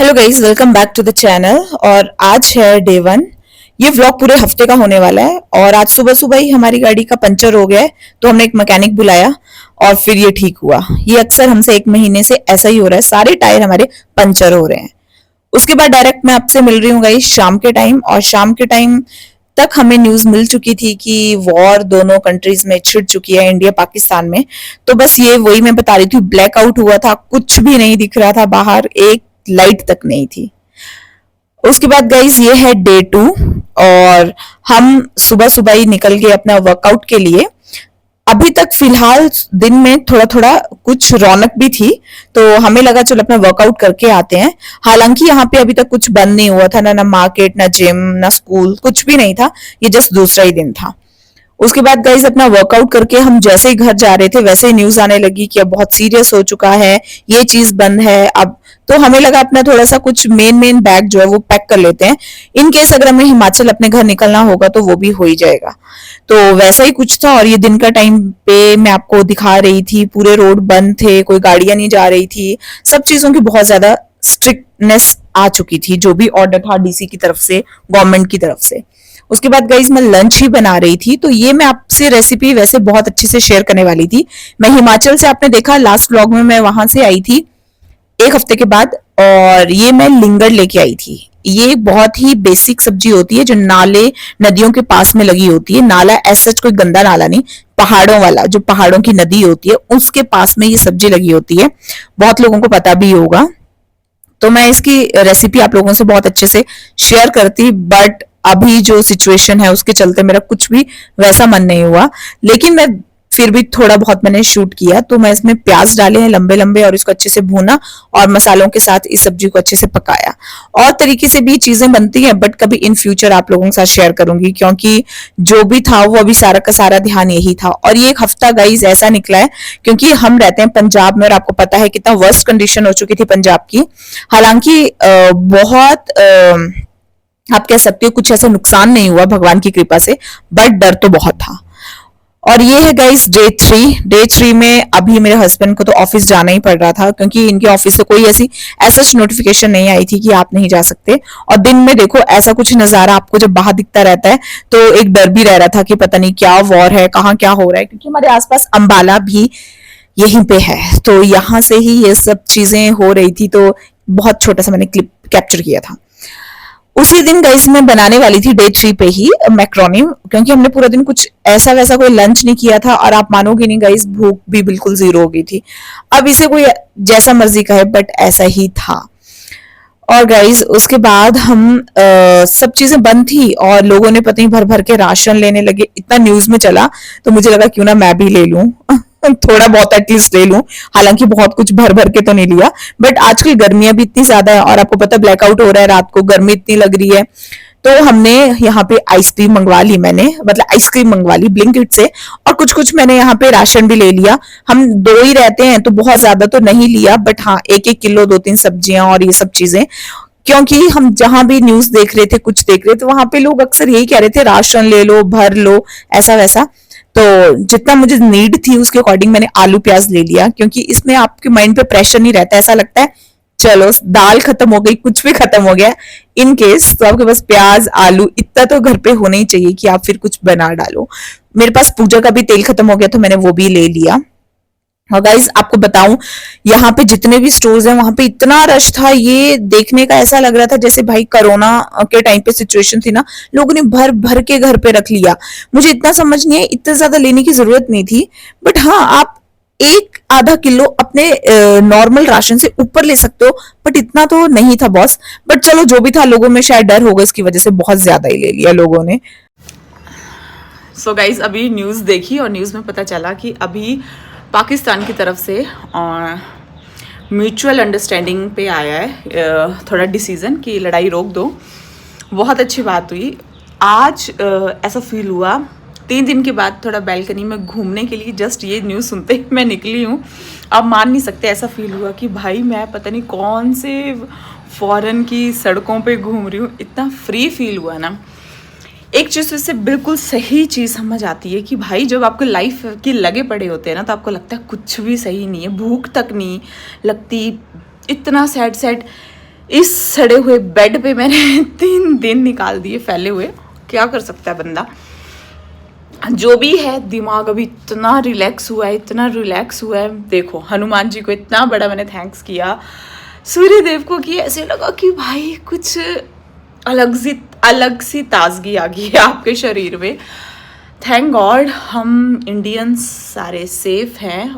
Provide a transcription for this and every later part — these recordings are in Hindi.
Hello guys, welcome back to the channel. और आज है डे 1। ये व्लॉग पूरे हफ्ते का होने वाला है। और आज सुबह सुबह ही हमारी गाड़ी का पंचर हो गया है, तो हमने एक मैकेनिक बुलाया और फिर ये ठीक हुआ। ये अक्सर हमसे एक महीने से ऐसा ही हो रहा है, सारे टायर हमारे पंचर हो रहे हैं। उसके बाद डायरेक्ट मैं आपसे मिल रही हूँ गाइस शाम के टाइम। और शाम के टाइम तक हमें न्यूज मिल चुकी थी कि वॉर दोनों कंट्रीज में छिड़ चुकी है, इंडिया पाकिस्तान में। तो बस ये वही मैं बता रही थी, ब्लैकआउट हुआ था, कुछ भी नहीं दिख रहा था बाहर, एक लाइट तक नहीं थी। उसके बाद गाइस ये है डे 2। और हम सुबह सुबह ही निकल गए अपना वर्कआउट के लिए। अभी तक फिलहाल दिन में थोड़ा थोड़ा कुछ रौनक भी थी, तो हमें लगा चलो अपना वर्कआउट करके आते हैं। हालांकि यहाँ पे अभी तक कुछ बंद नहीं हुआ था, ना मार्केट, ना जिम, ना स्कूल, कुछ भी नहीं था। ये जस्ट दूसरा ही दिन था। उसके बाद गाइज अपना वर्कआउट करके हम जैसे ही घर जा रहे थे वैसे ही न्यूज आने लगी कि अब बहुत सीरियस हो चुका है, ये चीज बंद है अब। तो हमें लगा अपना थोड़ा सा कुछ मेन बैग जो है वो पैक कर लेते हैं, इन केस अगर हमें हिमाचल अपने घर निकलना होगा तो वो भी हो ही जाएगा। तो वैसा ही कुछ था। और ये दिन का टाइम पे मैं आपको दिखा रही थी, पूरे रोड बंद थे, कोई गाड़ियां नहीं जा रही थी, सब चीजों की बहुत ज्यादा स्ट्रिक्टनेस आ चुकी थी, जो भी ऑर्डर था डीसी की तरफ से, गवर्नमेंट की तरफ से। उसके बाद गाइज मैं लंच ही बना रही थी, तो ये मैं आपसे रेसिपी वैसे बहुत अच्छे से शेयर करने वाली थी। मैं हिमाचल से, आपने देखा लास्ट व्लॉग में, मैं वहां से आई थी एक हफ्ते के बाद। और ये मैं लिंगर लेके आई थी। ये बहुत ही बेसिक सब्जी होती है जो नाले नदियों के पास में लगी होती है। नाला ऐसा कोई गंदा नाला नहीं, पहाड़ों वाला, जो पहाड़ों की नदी होती है उसके पास में ये सब्जी लगी होती है। बहुत लोगों को पता भी होगा। तो मैं इसकी रेसिपी आप लोगों से बहुत अच्छे से शेयर करती, बट अभी जो सिचुएशन है उसके चलते मेरा कुछ भी वैसा मन नहीं हुआ। लेकिन मैं फिर भी थोड़ा बहुत मैंने शूट किया। तो मैं इसमें प्याज डाले हैं लंबे लंबे और इसको अच्छे से भूना और मसालों के साथ इस सब्जी को अच्छे से पकाया। और तरीके से भी चीजें बनती हैं, बट कभी इन फ्यूचर आप लोगों के साथ शेयर करूंगी, क्योंकि जो भी था वो अभी सारा का सारा ध्यान यही था। और ये एक हफ्ता गाइज ऐसा निकला है, क्योंकि हम रहते हैं पंजाब में और आपको पता है कितना वर्स्ट कंडीशन हो चुकी थी पंजाब की। हालांकि बहुत आप कह सकते हो कुछ ऐसा नुकसान नहीं हुआ भगवान की कृपा से, बट डर तो बहुत था। और ये है गाइस डे 3 में अभी मेरे हस्बैंड को तो ऑफिस जाना ही पड़ रहा था, क्योंकि इनके ऑफिस से कोई ऐसी नोटिफिकेशन नहीं आई थी कि आप नहीं जा सकते। और दिन में देखो ऐसा कुछ नजारा आपको जब बाहर दिखता रहता है तो एक डर भी रह रहा था कि पता नहीं क्या वॉर है, कहाँ क्या हो रहा है, क्योंकि हमारे आसपास अंबाला भी यहीं पे है। तो यहाँ से ही ये सब चीजें हो रही थी, तो बहुत छोटा सा मैंने क्लिप कैप्चर किया था। उसी दिन गाइस मैं बनाने वाली थी डे 3 पे ही मैक्रोनी, क्योंकि हमने पूरा दिन कुछ ऐसा वैसा कोई लंच नहीं किया था। और आप मानोगे नहीं गाइस, भूख भी बिल्कुल जीरो हो गई थी। अब इसे कोई जैसा मर्जी कहे, बट ऐसा ही था। और गाइस उसके बाद हम सब चीजें बंद थी और लोगों ने पता नहीं भर भर के राशन लेने लगे, इतना न्यूज में चला। तो मुझे लगा क्यों ना मैं भी ले लूं थोड़ा बहुत एटलीस्ट ले लूं। हालांकि बहुत कुछ भर भर के तो नहीं लिया, बट आजकल गर्मियां भी इतनी ज्यादा है और आपको पता ब्लैकआउट हो रहा है, रात को गर्मी इतनी लग रही है। तो हमने यहाँ पे आइसक्रीम मंगवा ली, मैंने मतलब आइसक्रीम मंगवा ली ब्लिंकिट से। और कुछ कुछ मैंने यहाँ पे राशन भी ले लिया। हम दो ही रहते हैं तो बहुत ज्यादा तो नहीं लिया, बट हाँ 1-1 किलो 2-3 सब्जियां और ये सब चीजें। क्योंकि हम जहां भी न्यूज देख रहे थे, कुछ देख रहे थे, वहां पे लोग अक्सर यही कह रहे थे राशन ले लो, भर लो, ऐसा वैसा। तो जितना मुझे नीड थी उसके अकॉर्डिंग मैंने आलू प्याज ले लिया, क्योंकि इसमें आपके माइंड पे प्रेशर नहीं रहता, ऐसा लगता है चलो दाल खत्म हो गई, कुछ भी खत्म हो गया इन केस, तो आपके पास प्याज आलू इतना तो घर पे होना ही चाहिए कि आप फिर कुछ बना डालो। मेरे पास पूजा का भी तेल खत्म हो गया, तो मैंने वो भी ले लिया। और गाइज आपको बताऊं, यहाँ पे जितने भी स्टोर्स हैं वहां पे इतना रश था, ये देखने का ऐसा लग रहा था जैसे भाई कोरोना के टाइम पे सिचुएशन थी ना, लोगों ने भर भर के घर पे रख लिया। मुझे इतना समझ नहीं है, इतना ज्यादा लेने की जरूरत नहीं थी, बट हाँ आप 1-आधा किलो अपने नॉर्मल राशन से ऊपर ले सकते हो, बट इतना तो नहीं था बॉस। बट चलो जो भी था, लोगों में शायद डर होगा, इसकी वजह से बहुत ज्यादा ही ले लिया लोगों ने। सो गाइज अभी न्यूज देखी और न्यूज में पता चला कि अभी पाकिस्तान की तरफ से म्यूचुअल अंडरस्टैंडिंग पे आया है थोड़ा डिसीजन कि लड़ाई रोक दो। बहुत अच्छी बात हुई। आज ऐसा फील हुआ 3 दिन के बाद थोड़ा बैल्कनी में घूमने के लिए, जस्ट ये न्यूज़ सुनते ही मैं निकली हूँ। आप मान नहीं सकते, ऐसा फील हुआ कि भाई मैं पता नहीं कौन से फॉरेन की सड़कों पे घूम रही हूँ। इतना फ्री फील हुआ ना। एक चीज़ से बिल्कुल सही चीज़ समझ आती है कि भाई जब आपको लाइफ के लगे पड़े होते हैं ना, तो आपको लगता है कुछ भी सही नहीं है, भूख तक नहीं लगती, इतना सैड इस सड़े हुए बेड पे मैंने 3 दिन निकाल दिए फैले हुए। क्या कर सकता है बंदा। जो भी है, दिमाग अभी इतना रिलैक्स हुआ है, इतना रिलैक्स हुआ है। देखो हनुमान जी को इतना बड़ा मैंने थैंक्स किया, सूर्य देव को किया। ऐसे लगा कि भाई कुछ अलग सी ताजगी आ गई है आपके शरीर में। थैंक गॉड हम इंडियंस सारे सेफ हैं।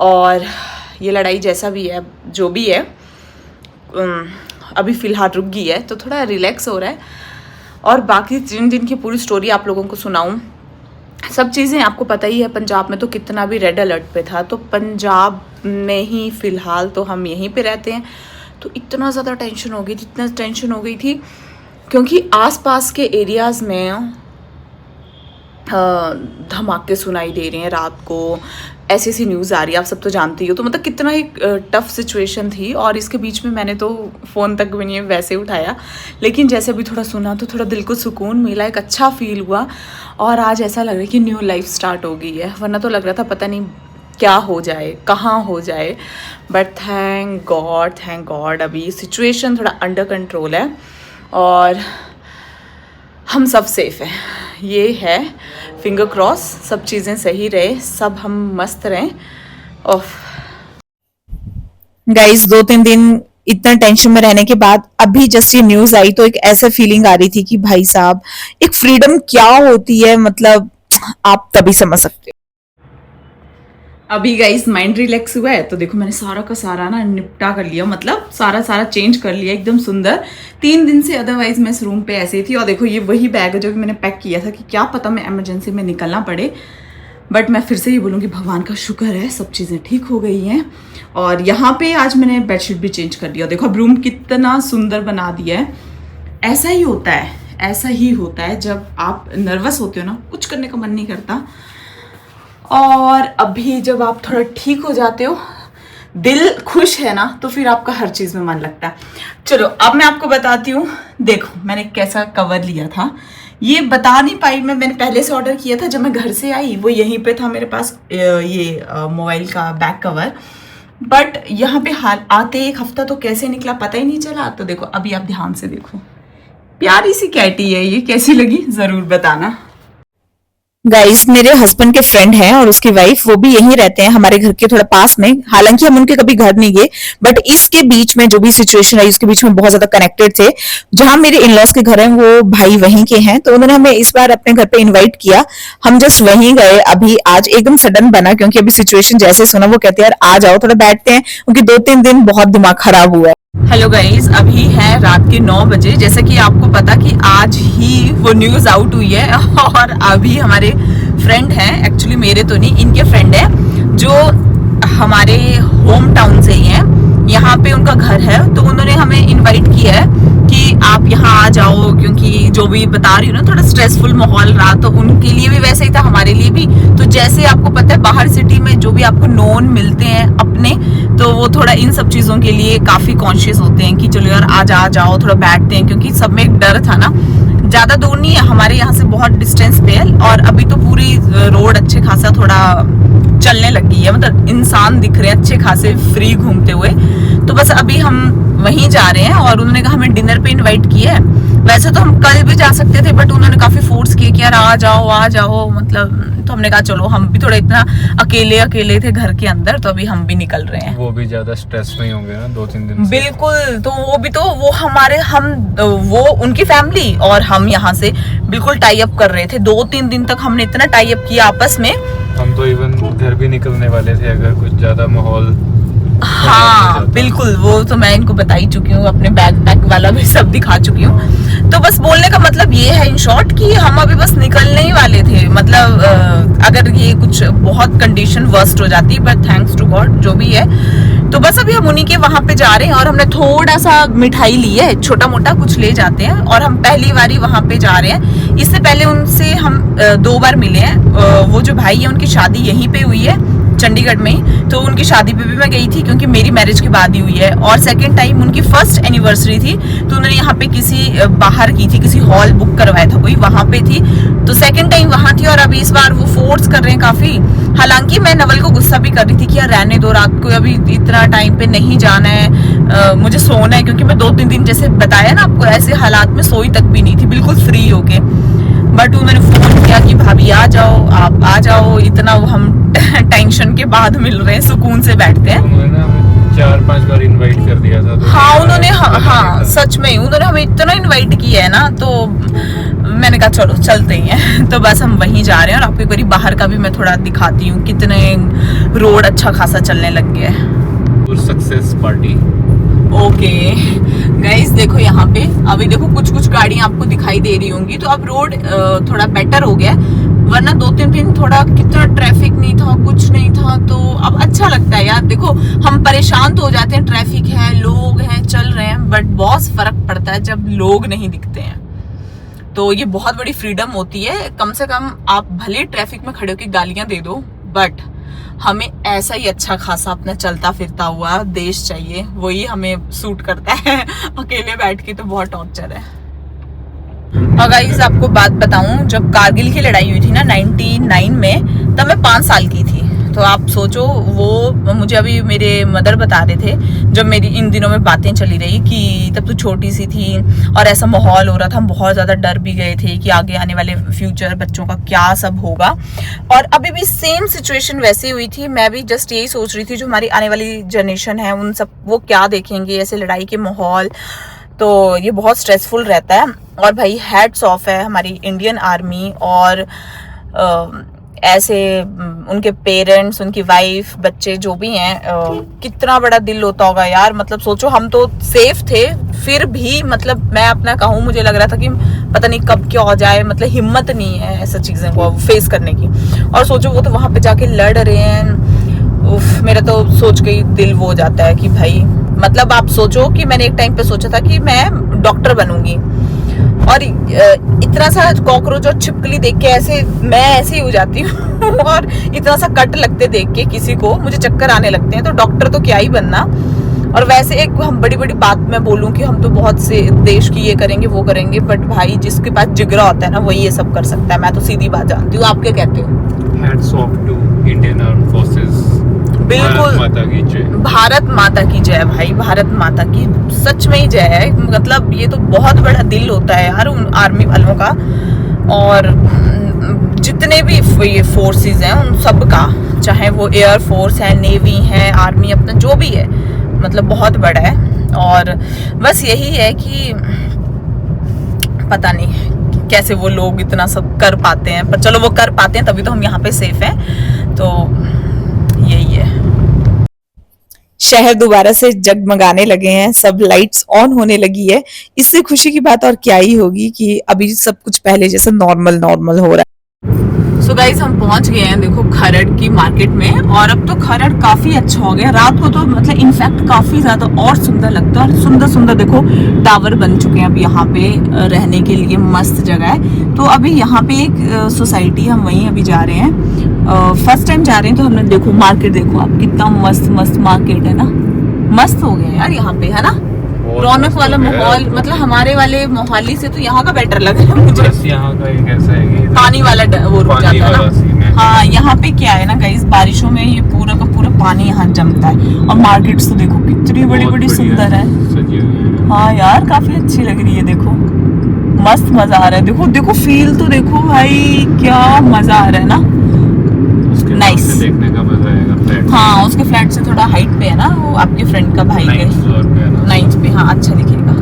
और ये लड़ाई जैसा भी है, जो भी है, अभी फ़िलहाल रुक गई है, तो थोड़ा रिलैक्स हो रहा है। और बाकी 3 दिन की पूरी स्टोरी आप लोगों को सुनाऊं, सब चीज़ें आपको पता ही है। पंजाब में तो कितना भी रेड अलर्ट पे था, तो पंजाब में ही फ़िलहाल तो हम यहीं पे रहते हैं। तो इतना ज़्यादा टेंशन हो गई थी, इतना टेंशन हो गई थी, क्योंकि आसपास के एरियाज़ में धमाके सुनाई दे रहे हैं रात को, ऐसी ऐसी न्यूज़ आ रही है, आप सब तो जानती हो। तो मतलब कितना ही टफ सिचुएशन थी। और इसके बीच में मैंने तो फ़ोन तक भी नहीं वैसे उठाया, लेकिन जैसे भी थोड़ा सुना तो थोड़ा दिल को सुकून मिला, एक अच्छा फील हुआ। और आज ऐसा लग रहा है कि न्यू लाइफ स्टार्ट हो गई है, वरना तो लग रहा था पता नहीं क्या हो जाए, कहाँ हो जाए। बट थैंक गॉड अभी सिचुएशन थोड़ा अंडर कंट्रोल है और हम सब सेफ हैं। ये है, फिंगर क्रॉस सब चीज़ें सही रहे, सब हम मस्त रहें। ओफ गाइस, 2-3 दिन इतना टेंशन में रहने के बाद अभी जस्ट ये न्यूज़ आई तो एक ऐसा फीलिंग आ रही थी कि भाई साहब एक फ्रीडम क्या होती है, मतलब आप तभी समझ सकते हो। अभी गाइस माइंड रिलैक्स हुआ है, तो देखो मैंने सारा का सारा ना निपटा कर लिया, मतलब सारा चेंज कर लिया एकदम सुंदर। 3 दिन से अदरवाइज मैं इस रूम पे ऐसे ही थी। और देखो ये वही बैग है जो कि मैंने पैक किया था कि क्या पता मैं इमरजेंसी में निकलना पड़े। बट मैं फिर से ये बोलूँगी भगवान का शुक्र है सब चीज़ें ठीक हो गई हैं। और यहाँ पे आज मैंने बेडशीट भी चेंज कर दिया। देखो अब रूम कितना सुंदर बना दिया है। ऐसा ही होता है जब आप नर्वस होते हो ना, कुछ करने का मन नहीं करता। और अभी जब आप थोड़ा ठीक हो जाते हो, दिल खुश है ना, तो फिर आपका हर चीज़ में मन लगता है। चलो अब मैं आपको बताती हूँ। देखो मैंने कैसा कवर लिया था, ये बता नहीं पाई मैंने पहले से ऑर्डर किया था। जब मैं घर से आई वो यहीं पे था मेरे पास, ये मोबाइल का बैक कवर। बट यहाँ पे हाल आते 1 हफ्ता तो कैसे निकला पता ही नहीं चला। तो देखो अभी आप ध्यान से देखो, प्यारी सी कैटी है ये, कैसी लगी ज़रूर बताना। गाइस मेरे हस्बैंड के फ्रेंड हैं और उसकी वाइफ, वो भी यहीं रहते हैं हमारे घर के थोड़ा पास में। हालांकि हम उनके कभी घर नहीं गए, बट इसके बीच में जो भी सिचुएशन आई उसके बीच में बहुत ज्यादा कनेक्टेड थे। जहां मेरे इन लॉज के घर हैं वो भाई वहीं के हैं, तो उन्होंने हमें इस बार अपने घर पे इन्वाइट किया। हम जस्ट वहीं गए। अभी आज एकदम सडन बना, क्योंकि अभी सिचुएशन जैसे सुना वो कहते हैं यार आ जाओ थोड़ा बैठते हैं, क्योंकि 2-3 दिन बहुत दिमाग खराब हुआ है। हेलो गाइज, अभी है रात के 9 बजे। जैसे कि आपको पता कि आज ही वो न्यूज़ आउट हुई है। और अभी हमारे फ्रेंड हैं, एक्चुअली मेरे तो नहीं, इनके फ्रेंड हैं जो हमारे होम टाउन से ही हैं, यहाँ पे उनका घर है। तो उन्होंने हमें इनवाइट किया है कि आप यहाँ आ जाओ, क्योंकि जो भी बता रही हूँ ना थोड़ा स्ट्रेसफुल माहौल रहा, तो उनके लिए भी वैसे ही था, हमारे लिए भी। तो जैसे आपको पता है बाहर सिटी में जो भी आपको नोन मिलते हैं अपने, तो वो थोड़ा इन सब चीज़ों के लिए काफ़ी कॉन्शियस होते हैं कि चलो यार आ जाओ थोड़ा बैठते हैं, क्योंकि सब में एक डर था ना। ज़्यादा दूर नहीं है, हमारे यहाँ से बहुत डिस्टेंस पे है। और अभी तो पूरी रोड अच्छे खासा थोड़ा चलने लगी है, मतलब इंसान दिख रहे हैं अच्छे खासे फ्री घूमते हुए। तो बस अभी हम वहीं जा रहे हैं और उन्होंने कहा हमें डिनर पे इनवाइट किया है। वैसे तो हम कल भी जा सकते थे, बट उन्होंने काफ़ी फोर्स किया कि यार आ जाओ, मतलब। तो हमने कहा चलो, हम भी थोड़ा इतना अकेले थे घर के अंदर, तो अभी हम भी निकल रहे हैं। वो भी ज्यादा स्ट्रेस में होंगे ना 2-3 दिन से। बिल्कुल, तो वो उनकी फैमिली और हम यहाँ से बिल्कुल टाई अप कर रहे थे। 2-3 दिन तक हमने इतना टाई अप किया आपस में। हम तो इवन घर भी निकलने वाले थे अगर कुछ ज्यादा माहौल। हाँ बिल्कुल, वो तो मैं इनको बता ही चुकी हूँ, अपने बैग पैक वाला भी सब दिखा चुकी हूँ। तो बस बोलने का मतलब ये है इन शॉर्ट कि हम अभी बस निकलने ही वाले थे, मतलब अगर ये कुछ बहुत कंडीशन वर्स्ट हो जाती, बट थैंक्स टू गॉड जो भी है। तो बस अभी हम उन्हीं के वहां पे जा रहे हैं और हमने थोड़ा सा मिठाई ली है, छोटा मोटा कुछ ले जाते हैं। और हम पहली बारी वहां पे जा रहे हैं। इससे पहले उनसे हम 2 बार मिले हैं। वो जो भाई है उनकी शादी यहीं पे हुई है, चंडीगढ़ में ही। तो उनकी शादी पे भी मैं गई थी क्योंकि मेरी मैरिज के बाद ही हुई है, और सेकंड टाइम उनकी फर्स्ट एनिवर्सरी थी तो उन्होंने यहाँ पे किसी बाहर की थी, किसी हॉल बुक करवाया था कोई, वहां पे थी। तो सेकंड टाइम वहां थी और अभी इस बार वो फोर्स कर रहे हैं काफी। हालांकि मैं नवल को गुस्सा भी कर रही थी कि यार रहने दो, रात को अभी इतना टाइम पे नहीं जाना है, मुझे सोना है, क्योंकि मैं 2-3 दिन जैसे बताया ना आपको ऐसे हालात में सोई तक भी नहीं थी, बिल्कुल फ्री होके। बट उन्होंने फोन किया कि भाभी आ जाओ, आप आ जाओ, इतना हम टेंशन के बाद मिल रहे हैं, सुकून से बैठते हैं। उन्होंने हमें 4-5 बार इनवाइट कर दिया था तो हाँ उन्होंने, हाँ सच में उन्होंने हमें इतना इनवाइट किया है ना, तो मैंने कहा चलो चलते ही हैं। तो बस हम वहीं जा रहे हैं, और आपको एक बार बाहर का भी मैं थोड़ा दिखाती हूँ, कितने रोड अच्छा खासा चलने लग गया है। Success party. ओके गाइस देखो यहाँ पे अभी देखो कुछ गाड़ियां आपको दिखाई दे रही होंगी, तो अब रोड थोड़ा बेटर हो गया, वरना 2-3 दिन थोड़ा कितना ट्रैफिक नहीं था, कुछ नहीं था। तो अब अच्छा लगता है यार। देखो हम परेशान तो हो जाते हैं, ट्रैफिक है, लोग हैं, चल रहे हैं, बट बहुत फर्क पड़ता है जब लोग नहीं दिखते हैं। तो ये बहुत बड़ी फ्रीडम होती है, कम से कम आप भले ट्रैफिक में खड़े होकर गालियां दे दो, बट हमें ऐसा ही अच्छा खासा अपना चलता फिरता हुआ देश चाहिए, वही हमें सूट करता है। अकेले बैठ के तो बहुत टॉर्चर है। और गाइस आपको बात बताऊं, जब कारगिल की लड़ाई हुई थी ना 99 में, तब मैं 5 साल की थी। तो आप सोचो, वो मुझे अभी मेरे मदर बता रहे थे, जब मेरी इन दिनों में बातें चली रही कि तब तो छोटी सी थी और ऐसा माहौल हो रहा था, हम बहुत ज़्यादा डर भी गए थे कि आगे आने वाले फ्यूचर बच्चों का क्या सब होगा। और अभी भी सेम सिचुएशन वैसी हुई थी। मैं भी जस्ट यही सोच रही थी, जो हमारी आने वाली जनरेशन है उन सब, वो क्या देखेंगे ऐसे लड़ाई के माहौल। तो ये बहुत स्ट्रेसफुल रहता है। और भाई हैट्स ऑफ है हमारी इंडियन आर्मी, और ऐसे उनके पेरेंट्स, उनकी वाइफ, बच्चे जो भी हैं, कितना बड़ा दिल होता होगा यार। मतलब सोचो, हम तो सेफ थे, फिर भी मतलब मैं अपना कहूँ, मुझे लग रहा था कि पता नहीं कब क्या हो जाए, मतलब हिम्मत नहीं है ऐसा चीज़ों को फेस करने की। और सोचो वो तो वहाँ पे जाके लड़ रहे हैं। उफ, मेरा तो सोच के ही दिल वो हो जाता है कि भाई, मतलब आप सोचो कि मैंने एक टाइम पे सोचा था कि मैं डॉक्टर बनूंगी, और इतना सा कॉकरोच और छिपकली देख के मैं ऐसे ही हो जाती हूँ। और इतना सा कट लगते देख के किसी को मुझे चक्कर आने लगते हैं, तो डॉक्टर तो क्या ही बनना। और वैसे एक हम बड़ी बड़ी बात मैं बोलूँ कि हम तो बहुत से देश की ये करेंगे वो करेंगे, बट भाई जिसके पास जिगरा होता है ना, वही ये सब कर सकता है। मैं तो सीधी बात जानती हूँ। आप क्या कहते हो? Hats off to Indian arm forces. बिल्कुल, भारत माता की जय। भारत माता की जय भाई, भारत माता की सच में ही जय है। मतलब ये तो बहुत बड़ा दिल होता है यार उन आर्मी वालों का, और जितने भी ये फोर्सेस हैं उन सब का, चाहे वो एयर फोर्स है, नेवी है, आर्मी, अपना जो भी है, मतलब बहुत बड़ा है। और बस यही है कि पता नहीं कैसे वो लोग इतना सब कर पाते हैं, पर चलो वो कर पाते हैं तभी तो हम यहाँ पे सेफ हैं। तो यही है। शहर दोबारा से जगमगाने लगे हैं, सब लाइट्स ऑन होने लगी है। इससे खुशी की बात और क्या ही होगी कि अभी सब कुछ पहले जैसा नॉर्मल हो रहा है। सो गाइस हम पहुंच गए हैं देखो खरड़ की मार्केट में, और अब तो खरड़ काफी अच्छा हो गया। रात को तो मतलब इनफैक्ट काफी ज्यादा और सुंदर लगता है, और सुंदर सुंदर देखो टावर बन चुके हैं अब यहाँ पे रहने के लिए, मस्त जगह है। तो अभी यहाँ पे एक सोसाइटी, हम वहीं अभी जा रहे हैं, फर्स्ट टाइम जा रहे हैं। तो हमने देखो मार्केट, देखो आप कितना मस्त मस्त मार्केट है ना, मस्त हो गया यार यहाँ पे, है ना, रौनक वाला माहौल। मतलब हमारे वाले मोहाली से तो यहाँ का बेटर लग रहा है मुझे। बस यहाँ का एक ऐसा है कि पानी वाला वो रुक जाता है ना। हाँ यहाँ पे क्या है ना गाइस, बारिशों में ये पूरा का पूरा पानी यहाँ जमता है। और मार्केट्स तो देखो कितनी बड़ी बड़ी सुंदर है। हाँ यार काफी अच्छी लग रही है, देखो मस्त मजा आ रहा है। देखो देखो फील तो देखो भाई, क्या मजा आ रहा है ना, नाइस। देखने का मजा आएगा फ्लैट। हाँ उसके फ्लैट से थोड़ा हाइट पे है ना, वो आपके फ्रेंड का भाई है, 9th पे। हाँ अच्छा दिखेगा।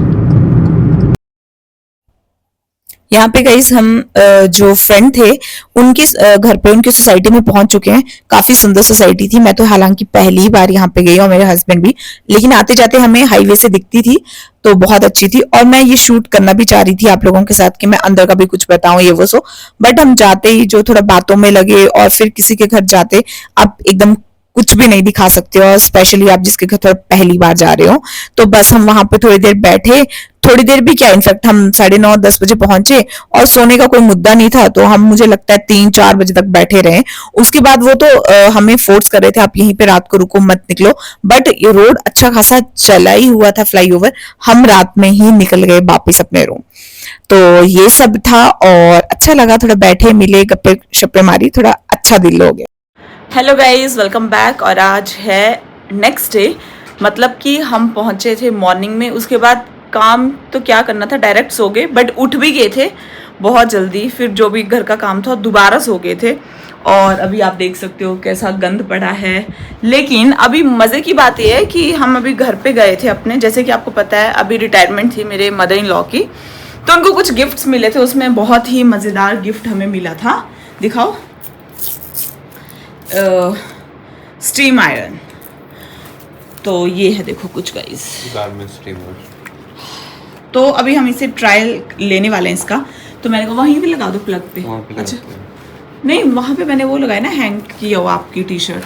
यहाँ पे गाइस हम जो फ्रेंड थे उनके घर पे, उनकी सोसाइटी में पहुंच चुके हैं। काफी सुंदर सोसाइटी थी। मैं तो हालांकि पहली बार यहाँ पे गई और मेरे हस्बैंड भी, लेकिन आते जाते हमें हाईवे से दिखती थी, तो बहुत अच्छी थी। और मैं ये शूट करना भी चाह रही थी आप लोगों के साथ कि मैं अंदर का भी कुछ बताऊं ये वो बट हम जाते ही जो थोड़ा बातों में लगे, और फिर किसी के घर जाते आप एकदम कुछ भी नहीं दिखा सकते हो, और स्पेशली आप जिसके घर थोड़ा पहली बार जा रहे हो। तो बस हम वहां पे थोड़ी देर बैठे, थोड़ी देर भी क्या, इनफैक्ट हम 9:30-10 बजे पहुंचे, और सोने का कोई मुद्दा नहीं था, तो हम मुझे लगता है 3-4 बजे तक बैठे रहे। उसके बाद वो तो हमें फोर्स कर रहे थे आप यहीं पे रात को रुको, मत निकलो, बट ये रोड अच्छा खासा चला ही हुआ था फ्लाईओवर, हम रात में ही निकल गए वापिस अपने रूम। तो ये सब था, और अच्छा लगा, थोड़ा बैठे, मिले, गप्पे शप्पे मारी, थोड़ा अच्छा दिल हो गया। Hello guys, welcome back. और आज है नेक्स्ट डे, मतलब कि हम पहुंचे थे मॉर्निंग में, उसके बाद काम तो क्या करना था, डायरेक्ट सो गए, बट उठ भी गए थे बहुत जल्दी। फिर जो भी घर का काम था दोबारा सो गए थे, और अभी आप देख सकते हो कैसा गंद पड़ा है। लेकिन अभी मज़े की बात यह है कि हम अभी घर पे गए थे अपने, जैसे कि आपको पता है अभी रिटायरमेंट थी मेरे मदर इन लॉ की, तो उनको कुछ गिफ्ट्स मिले थे, उसमें बहुत ही मज़ेदार गिफ्ट हमें मिला था। दिखाओ, स्टीम आयरन। तो ये है, देखो कुछ गाइस, गारमेंट स्टीमर। तो अभी हम इसे ट्रायल लेने वाले हैं इसका, तो मैंने कहा वहीं पे लगा दो प्लग पे। अच्छा नहीं, वहाँ पे मैंने वो लगाया ना, हैंग किया हुआ आपकी टी शर्ट,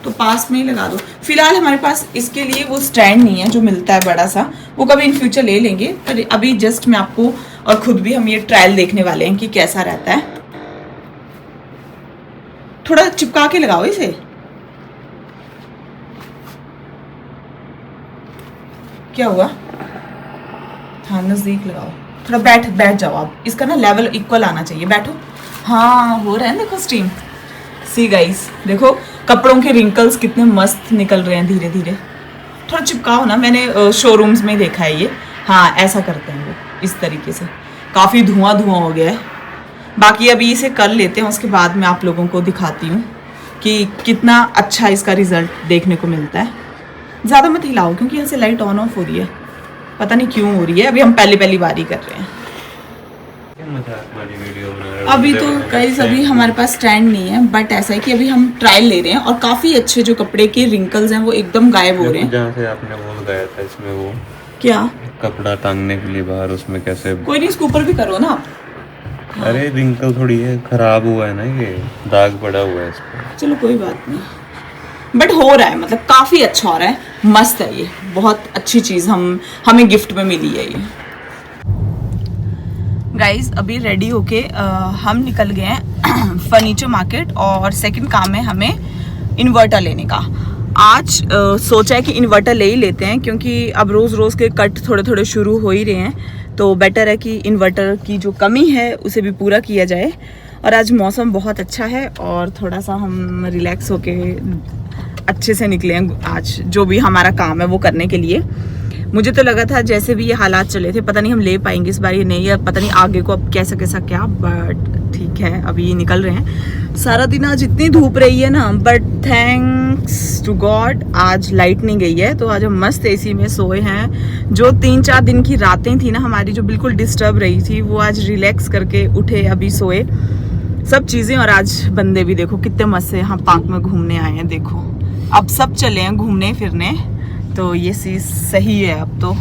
तो पास में ही लगा दो। फिलहाल हमारे पास इसके लिए वो स्टैंड नहीं है जो मिलता है बड़ा सा, वो कभी इन फ्यूचर ले लेंगे, पर अभी जस्ट मैं आपको और खुद भी हम ये ट्रायल देखने वाले हैं कि कैसा रहता है। थोड़ा चिपका के लगाओ इसे, क्या हुआ, हाँ नजदीक लगाओ, थोड़ा बैठ जाओ आप, इसका ना लेवल इक्वल आना चाहिए, बैठो। हाँ हो रहा है, देखो स्टीम। सी गाइस, देखो कपड़ों के रिंकल्स कितने मस्त निकल रहे हैं धीरे धीरे। थोड़ा चिपकाओ ना, मैंने शोरूम्स में देखा है ये, हाँ ऐसा करते हैं वो, इस तरीके से। काफ़ी धुआं हो गया है, बाकी अभी इसे कर लेते हैं, उसके बाद मैं आप लोगों को दिखाती हूँ कि कितना अच्छा इसका रिजल्ट देखने को मिलता है। ज़्यादा मत हिलाओ क्योंकि यहाँ से लाइट ऑन ऑफ हो रही है, पता नहीं क्यों हो रही है, अभी हम पहली बार ही कर रहे हैं। अभी तो गाइस अभी हमारे पास स्टैंड नहीं है, बट ऐसा है कि अभी हम ट्रायल ले रहे हैं, और काफ़ी अच्छे जो कपड़े के रिंकल्स हैं वो एकदम गायब हो रहे हैं। जहाँ से आपने वो लगाया था इसमें, वो क्या कपड़ा टांगने के लिए बाहर, उसमें कैसे? कोई नहीं, इसके ऊपर भी करो ना आप। अरे रिंकल थोड़ी है, खराब हुआ है ना, ये दाग पड़ा हुआ है इस पर। चलो कोई बात नहीं, बट हो रहा है, मतलब काफ़ी अच्छा हो रहा है, मस्त है, ये बहुत अच्छी चीज़ हमें गिफ्ट में मिली है ये। गाइज अभी रेडी होके हम निकल गए हैं फर्नीचर मार्केट, और सेकंड काम है हमें इन्वर्टर लेने का। आज सोचा है कि इन्वर्टर ले ही लेते हैं, क्योंकि अब रोज़ के कट थोड़े शुरू हो ही रहे हैं, तो बेटर है कि इन्वर्टर की जो कमी है उसे भी पूरा किया जाए। और आज मौसम बहुत अच्छा है, और थोड़ा सा हम रिलैक्स होके अच्छे से निकले हैं आज, जो भी हमारा काम है वो करने के लिए। मुझे तो लगा था जैसे भी ये हालात चले थे, पता नहीं हम ले पाएंगे इस बार ये नहीं, या पता नहीं आगे को अब कैसा क्या, बट ठीक है अभी निकल रहे हैं। सारा दिन आज इतनी धूप रही है ना, बट थैंक्स टू गॉड आज लाइट नहीं गई है, तो आज हम मस्त एसी में सोए हैं। जो 3-4 दिन की रातें थी ना हमारी, जो बिल्कुल डिस्टर्ब रही थी, वो आज रिलैक्स करके उठे, अभी सोए सब चीज़ें। और आज बंदे भी देखो कितने मस्त से यहाँ पार्क में घूमने आए हैं, देखो अब सब चले हैं घूमने फिरने, तो ये चीज़ सही है अब तो।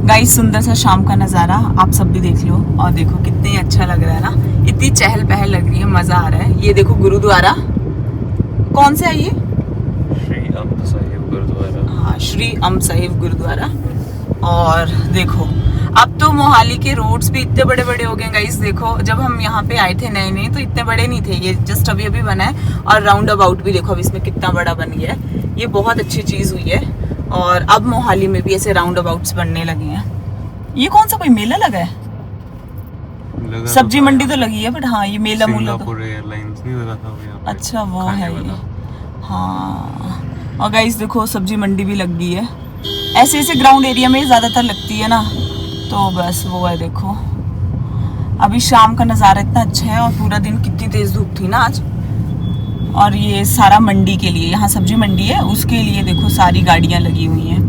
गाइस सुंदर सा शाम का नज़ारा आप सब भी देख लो, और देखो कितने अच्छा लग रहा है ना, इतनी चहल पहल लग रही है, मज़ा आ रहा है। ये देखो गुरुद्वारा, कौन सा है ये? श्री अम्ब साहिब गुरुद्वारा। हाँ, श्री अम्ब साहिब गुरुद्वारा। और देखो अब तो मोहाली के रोड्स भी इतने बड़े हो गए गाइस। देखो जब हम यहाँ पे आए थे नए तो इतने बड़े नहीं थे, ये जस्ट अभी बना है। और राउंड अबाउट भी देखो अब इसमें कितना बड़ा बन गया है, ये बहुत अच्छी चीज़ हुई है। और अब मोहाली में भी ऐसे राउंड अबाउट्स बनने लगे हैं। ये कौन सा कोई मेला लगा है? सब्जी मंडी तो लगी है, बट हाँ ये मेला मूला तो एयरलाइंस नहीं लगा था यहाँ पे। अच्छा वो है ये, हाँ। और गाइस देखो सब्जी मंडी भी लग गई है, ऐसे ग्राउंड एरिया में ज़्यादातर लगती है ना, तो बस वो है। देखो अभी शाम का नज़ारा इतना अच्छा है, और पूरा दिन कितनी तेज़ धूप थी ना आज। और ये सारा मंडी के लिए, यहाँ सब्जी मंडी है उसके लिए देखो सारी गाड़ियाँ लगी हुई हैं।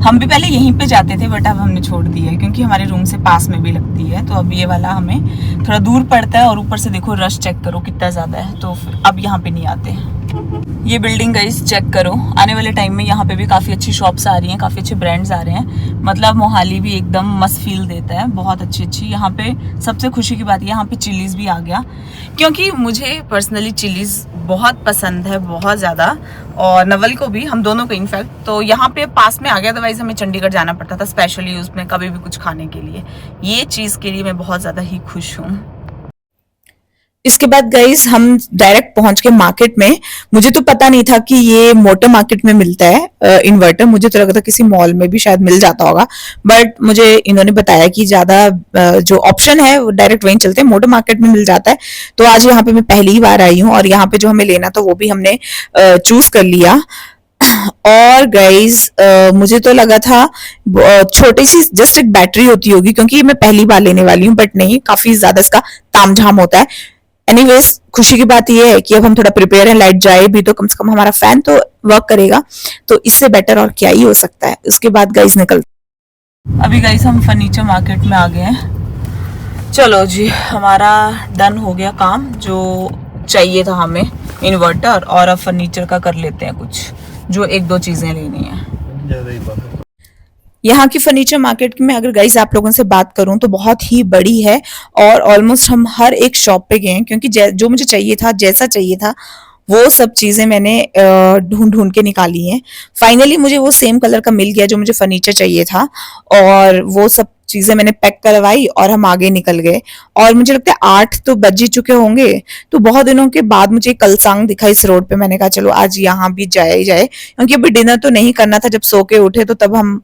हम भी पहले यहीं पे जाते थे, बट अब हमने छोड़ दिया है क्योंकि हमारे रूम से पास में भी लगती है, तो अब ये वाला हमें थोड़ा दूर पड़ता है। और ऊपर से देखो रश चेक करो कितना ज़्यादा है, तो फिर अब यहाँ पे नहीं आते। ये बिल्डिंग गाइस चेक करो, आने वाले टाइम में यहाँ पे भी काफ़ी अच्छी शॉप्स आ रही हैं, काफ़ी अच्छे ब्रांड्स आ रहे हैं। मतलब मोहाली भी एकदम मस्त फील देता है, बहुत अच्छी। यहाँ पे सबसे खुशी की बात है यहाँ पे चिलीज़ भी आ गया, क्योंकि मुझे पर्सनली चिलीज़ बहुत पसंद है, बहुत ज़्यादा, और नवल को भी, हम दोनों को इनफैक्ट। तो यहाँ पे पास में आ गया, अदरवाइज हमें चंडीगढ़ जाना पड़ता था स्पेशली उसमें कभी भी कुछ खाने के लिए। ये चीज़ के लिए मैं बहुत ज़्यादा ही खुश हूँ। इसके बाद गाइस हम डायरेक्ट पहुंच के मार्केट में। मुझे तो पता नहीं था कि ये मोटर मार्केट में मिलता है इन्वर्टर। मुझे तो लगा था किसी मॉल में भी शायद मिल जाता होगा, बट मुझे इन्होंने बताया कि ज्यादा जो ऑप्शन है वो डायरेक्ट वहीं चलते हैं, मोटर मार्केट में मिल जाता है। तो आज यहाँ पे मैं पहली बार आई हूँ और यहाँ पे जो हमें लेना था वो भी हमने चूज कर लिया। और गाइज मुझे तो लगा था छोटी सी जस्ट एक बैटरी होती होगी, क्योंकि मैं पहली बार लेने वाली हूँ, बट नहीं, काफी ज्यादा इसका तामझाम होता है। एनीवेज खुशी की बात यह है कि अब हम थोड़ा प्रिपेयर हैं, लाइट जाए भी तो कम से कम हमारा फैन तो वर्क करेगा, तो इससे बेटर और क्या ही हो सकता है। उसके बाद गाइस अभी गाइस हम फर्नीचर मार्केट में आ गए हैं। चलो जी, हमारा डन हो गया काम जो चाहिए था हमें, इन्वर्टर, और अब फर्नीचर का कर लेते हैं कुछ, जो एक दो चीजें लेनी है। यहाँ की फर्नीचर मार्केट में अगर गाइस आप लोगों से बात करूं तो बहुत ही बड़ी है, और ऑलमोस्ट हम हर एक शॉप पे गए हैं, क्योंकि जो मुझे चाहिए था, जैसा चाहिए था, वो सब चीजें मैंने ढूंढ ढूंढ के निकाली हैं। फाइनली मुझे वो सेम कलर का मिल गया जो मुझे फर्नीचर चाहिए था, और वो सब चीजें मैंने पैक करवाई और हम आगे निकल गए। और मुझे लगता है 8 तो बज ही चुके होंगे, तो बहुत दिनों के बाद मुझे कलसांग दिखा इस रोड पे। मैंने कहा चलो आज यहाँ भी जाया ही जाए, क्योंकि अभी डिनर तो नहीं करना था। जब सो के उठे तो तब हम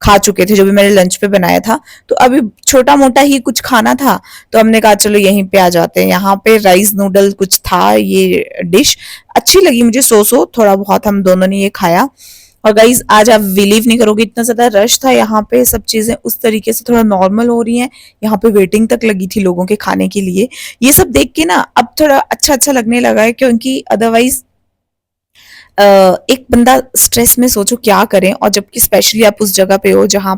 खा चुके थे जो भी मैंने लंच पे बनाया था, तो अभी छोटा मोटा ही कुछ खाना था, तो हमने कहा चलो यहीं पे आ जाते हैं। यहाँ पे राइस नूडल कुछ था, ये डिश अच्छी लगी मुझे, थोड़ा बहुत हम दोनों ने ये खाया। और गाइज आज आप बिलीव नहीं करोगे, इतना ज्यादा रश था यहाँ पे, सब चीजें उस तरीके से थोड़ा नॉर्मल हो रही हैं। यहाँ पे वेटिंग तक लगी थी लोगों के खाने के लिए। ये सब देख के ना अब थोड़ा अच्छा अच्छा लगने लगा है, क्योंकि अदरवाइज एक बंदा स्ट्रेस में सोचो क्या करें, और जबकि स्पेशली आप उस जगह पे हो जहाँ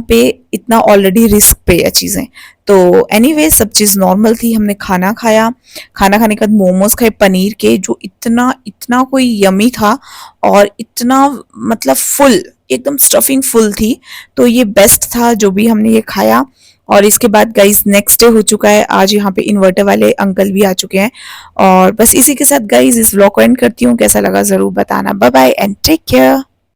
पे इतना ऑलरेडी रिस्क पे है चीजें। तो एनीवे सब चीज नॉर्मल थी। हमने खाना खाया, खाना खाने के बाद मोमोज खाए पनीर के, जो इतना इतना कोई यमी था, और इतना मतलब फुल, एकदम स्टफिंग फुल थी। तो ये बेस्ट था जो भी हमने ये खाया। और इसके बाद गाइस नेक्स्ट डे हो चुका है, आज यहाँ पे इन्वर्टर वाले अंकल भी आ चुके हैं। और बस इसी के साथ गाइस इस व्लॉग को एंड करती हूँ। कैसा लगा जरूर बताना। Bye bye and take care.